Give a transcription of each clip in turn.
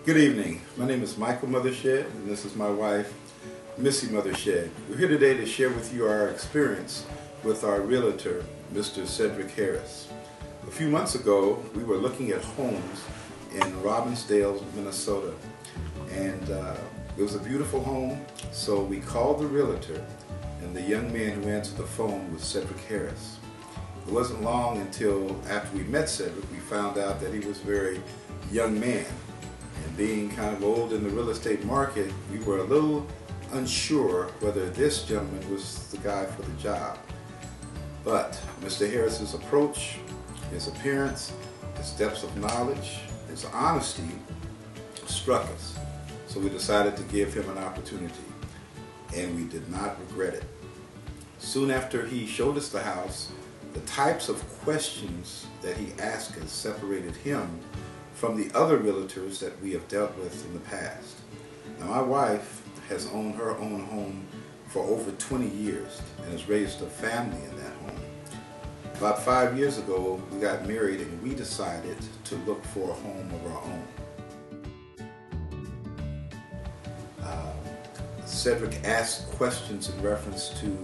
Good evening. My name is Michael Mothershed, and this is my wife, Missy Mothershed. We're here today to share with you our experience with our realtor, Mr. Sedrick Harris. A few months ago, we were looking at homes in Robbinsdale, Minnesota, and it was a beautiful home, so we called the realtor, and the young man who answered the phone was Sedrick Harris. It wasn't long until after we met Sedrick, we found out that he was a very young man. And being kind of old in the real estate market, we were a little unsure whether this gentleman was the guy for the job. But Mr. Harris's approach, his appearance, his depth of knowledge, his honesty struck us. So we decided to give him an opportunity, and we did not regret it. Soon after he showed us the house, the types of questions that he asked us separated him from the other realtors that we have dealt with in the past. Now, my wife has owned her own home for over 20 years and has raised a family in that home. About 5 years ago, we got married and we decided to look for a home of our own. Sedrick asked questions in reference to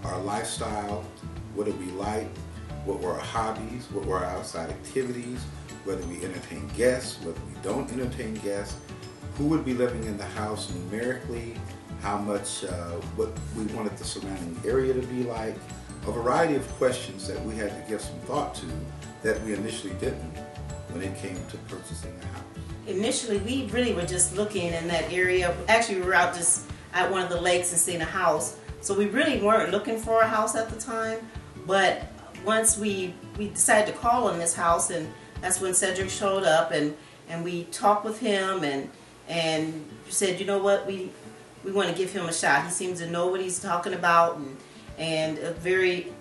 our lifestyle, what did we like, what were our hobbies, what were our outside activities, whether we entertain guests, whether we don't entertain guests, who would be living in the house numerically, how much, what we wanted the surrounding area to be like, a variety of questions that we had to give some thought to that we initially didn't when it came to purchasing a house. Initially, we really were just looking in that area. Actually, we were out just at one of the lakes and seeing a house. So we really weren't looking for a house at the time. But once we decided to call on this house, and that's when Sedrick showed up, and we talked with him and said, you know what, we want to give him a shot. He seems to know what he's talking about, and very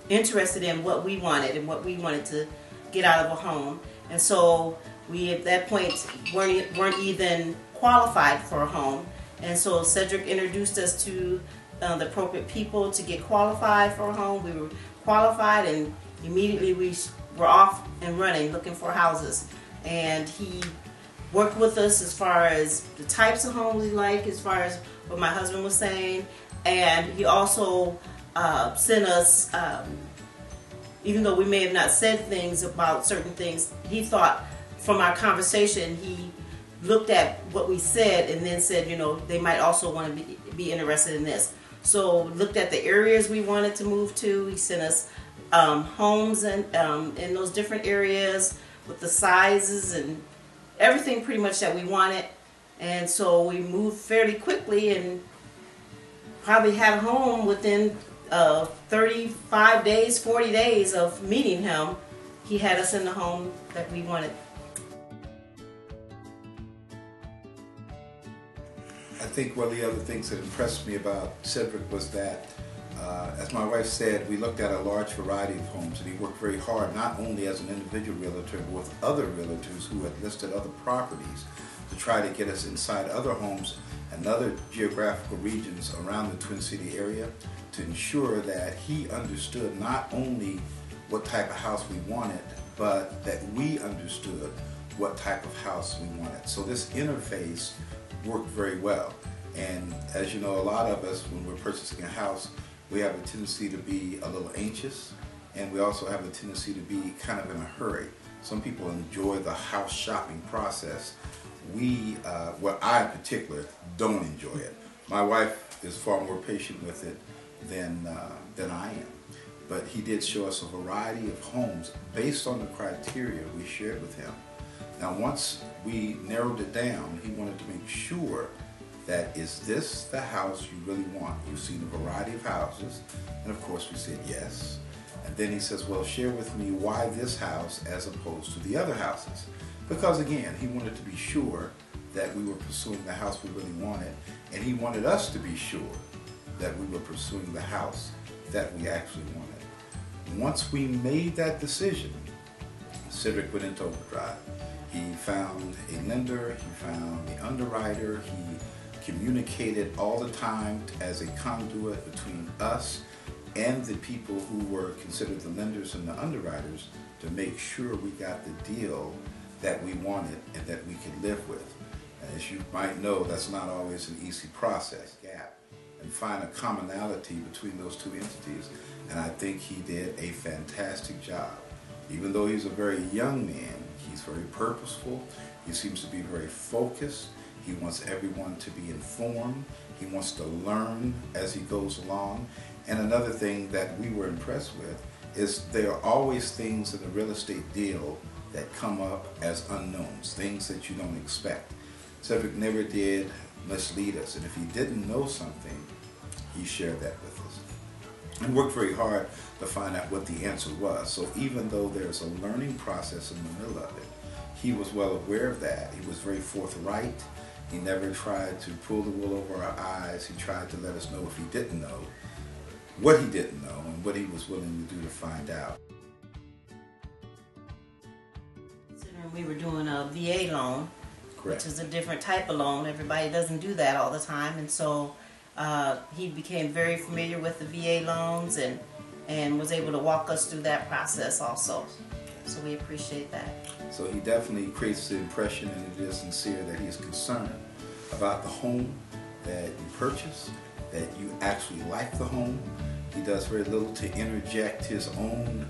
interested in what we wanted and what we wanted to get out of a home. And so we at that point weren't even qualified for a home. And so Sedrick introduced us to the appropriate people to get qualified for a home. We were qualified, and immediately we were off and running looking for houses. And he worked with us as far as the types of homes we like, as far as what my husband was saying. And he also sent us, even though we may have not said things about certain things, he thought from our conversation, he looked at what we said and then said, you know, they might also want to be interested in this. So looked at the areas we wanted to move to. He sent us homes in those different areas with the sizes and everything pretty much that we wanted. And so we moved fairly quickly and probably had a home within 35 days, 40 days of meeting him. He had us in the home that we wanted. I think one of the other things that impressed me about Sedrick was that, as my wife said, we looked at a large variety of homes, and he worked very hard, not only as an individual realtor, but with other realtors who had listed other properties to try to get us inside other homes and other geographical regions around the Twin City area to ensure that he understood not only what type of house we wanted, but that we understood what type of house we wanted. So this interface worked very well. And as you know, a lot of us, when we're purchasing a house, we have a tendency to be a little anxious, and we also have a tendency to be kind of in a hurry. Some people enjoy the house shopping process. Well, I in particular don't enjoy it. My wife is far more patient with it than I am. But he did show us a variety of homes based on the criteria we shared with him. Now, once we narrowed it down, he wanted to make sure that, is this the house you really want? You've seen a variety of houses, and of course we said yes. And then he says, well, share with me why this house as opposed to the other houses. Because again, he wanted to be sure that we were pursuing the house we really wanted, and he wanted us to be sure that we were pursuing the house that we actually wanted. Once we made that decision, Sedrick went into overdrive. He found a lender, he found the underwriter, he communicated all the time as a conduit between us and the people who were considered the lenders and the underwriters to make sure we got the deal that we wanted and that we could live with. And as you might know, that's not always an easy process. Gap and find a commonality between those two entities. And I think he did a fantastic job. Even though he's a very young man, he's very purposeful. He seems to be very focused. He wants everyone to be informed. He wants to learn as he goes along. And another thing that we were impressed with is there are always things in a real estate deal that come up as unknowns, things that you don't expect. Sedrick never did mislead us, and if he didn't know something, he shared that with us. And worked very hard to find out what the answer was. So even though there's a learning process in the middle of it, he was well aware of that. He was very forthright. He never tried to pull the wool over our eyes. He tried to let us know if he didn't know, what he didn't know, and what he was willing to do to find out. Considering we were doing a VA loan, Correct. which is a different type of loan. Everybody doesn't do that all the time, and so he became very familiar with the VA loans and was able to walk us through that process also. So we appreciate that. So he definitely creates the impression, and it is sincere, that he is concerned about the home that you purchase, that you actually like the home. He does very little to interject his own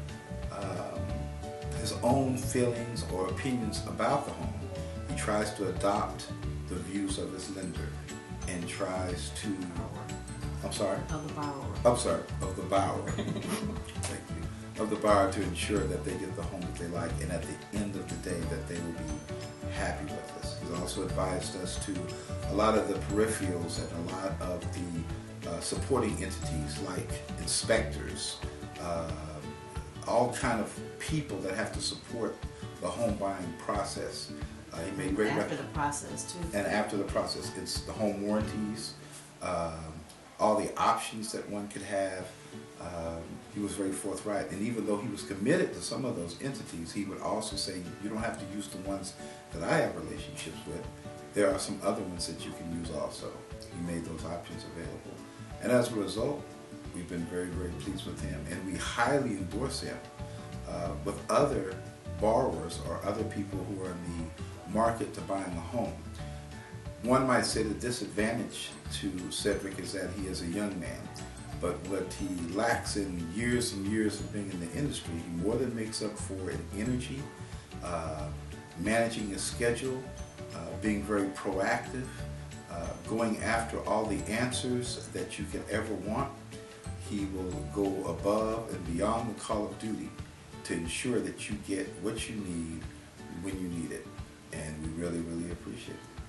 feelings or opinions about the home. He tries to adopt the views of his lender and tries to, I'm sorry? Of the borrower. I'm sorry, of the borrower. Thank you. Of the borrower, to ensure that they get the home that they like, and at the end of the day that they will be happy with us. He's also advised us to a lot of the peripherals and a lot of the supporting entities like inspectors, all kind of people that have to support the home buying process. He made great after the process too. And after the process, it's the home warranties, all the options that one could have. He was very forthright, and even though he was committed to some of those entities, he would also say, you don't have to use the ones that I have relationships with. There are some other ones that you can use also. He made those options available. And as a result, we've been very, very pleased with him, and we highly endorse him with other borrowers or other people who are in the market to buying a home. One might say the disadvantage to Sedrick is that he is a young man. But what he lacks in years and years of being in the industry, he more than makes up for in energy, managing his schedule, being very proactive, going after all the answers that you could ever want. He will go above and beyond the call of duty to ensure that you get what you need when you need it. And we really, really appreciate it.